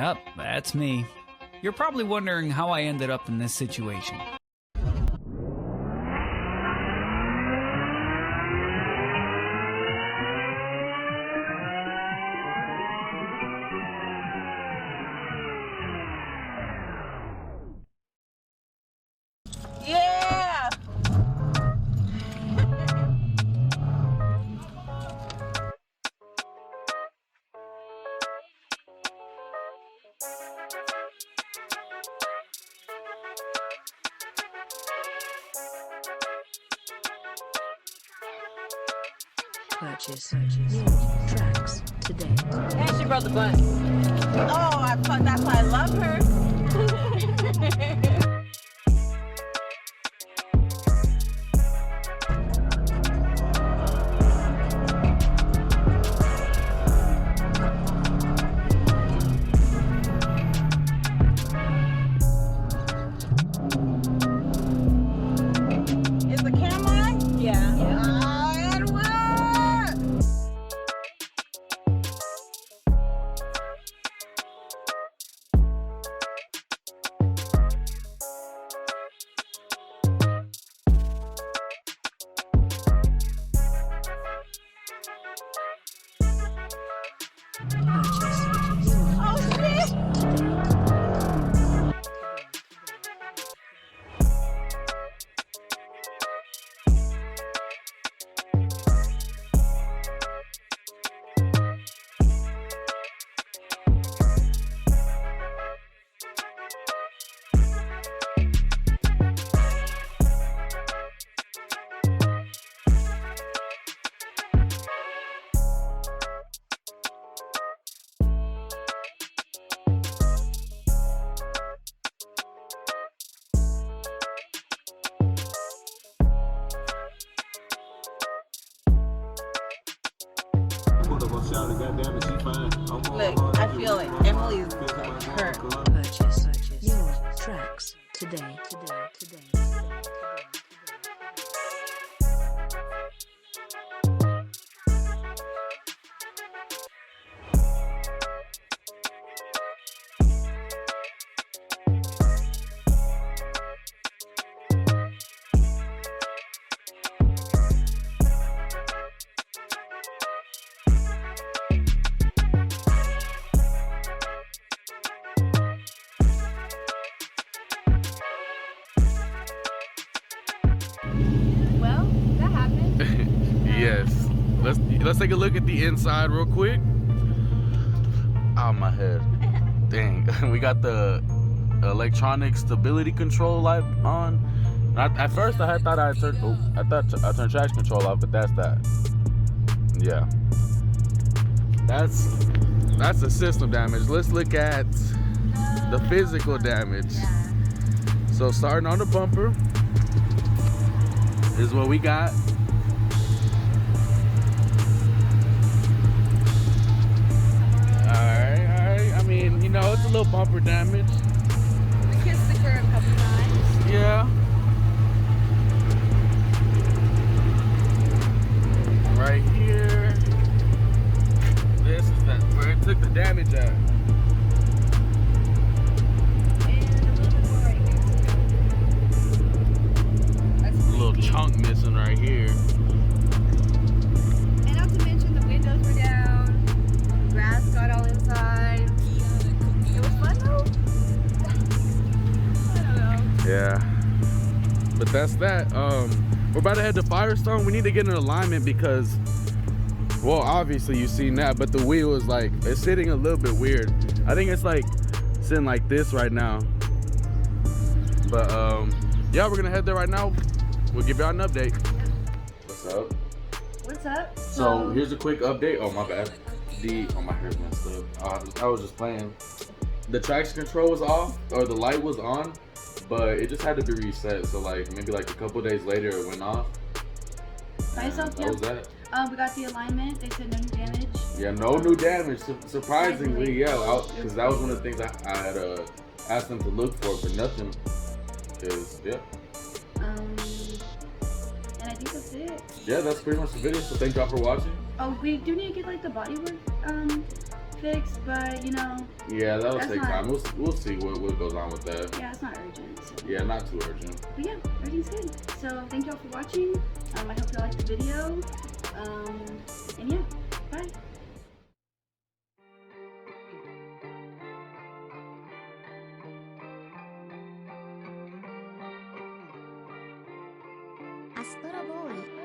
Yep, that's me. You're probably wondering how I ended up in this situation. Yeah! Purchase your tracks today. And she brought the bun. Oh, that's why I love her. Is the camera on? Yeah. Oh, it works! Purchase your Oh, shit! Look, I feel it. Emily's hurt. Purchase your tracks today. Well, that happened. Yes. Let's take a look at the inside real quick. Oh, my head. Dang. We got the electronic stability control light on. At first, I thought I turned traction control off, but that's that. Yeah. That's the system damage. Let's look at the physical damage. So starting on the bumper is what we got. Alright. I mean, you know, it's a little bumper damage. We kissed the curb a couple times. Yeah. Right here. This is where it took the damage at. And a little bit more right here. That's A little chunk missing right here. And not to mention the windows were down, grass got all inside. It was fun though. I don't know. Yeah. But that's that. We're about to head to Firestone. We need to get in alignment because, well, obviously you've seen that, but the wheel is like, it's sitting a little bit weird. I think it's like sitting like this right now. But yeah, we're gonna head there right now. We'll give y'all an update. What's up? What's up? So here's a quick update. Oh, my bad. Oh, my hair's messed up. I was just playing. The traction control was off, or the light was on, but it just had to be reset. So like maybe like a couple days later it went off. By yourself, That was that. we got the alignment. They said no new damage. Yeah, no new damage. Surprisingly, yeah, because that was one of the things I had asked them to look for, but nothing. Cause yeah. And I think that's it. Yeah, that's pretty much the video. So thank y'all for watching. Oh, we do need to get like the bodywork fixed, but you know. Yeah, that'll That's take not- time. We'll see what goes on with that. Yeah, it's not urgent. So. Yeah, not too urgent. But yeah, everything's good. So thank y'all for watching. I hope y'all liked the video. And yeah, bye. Astro Boy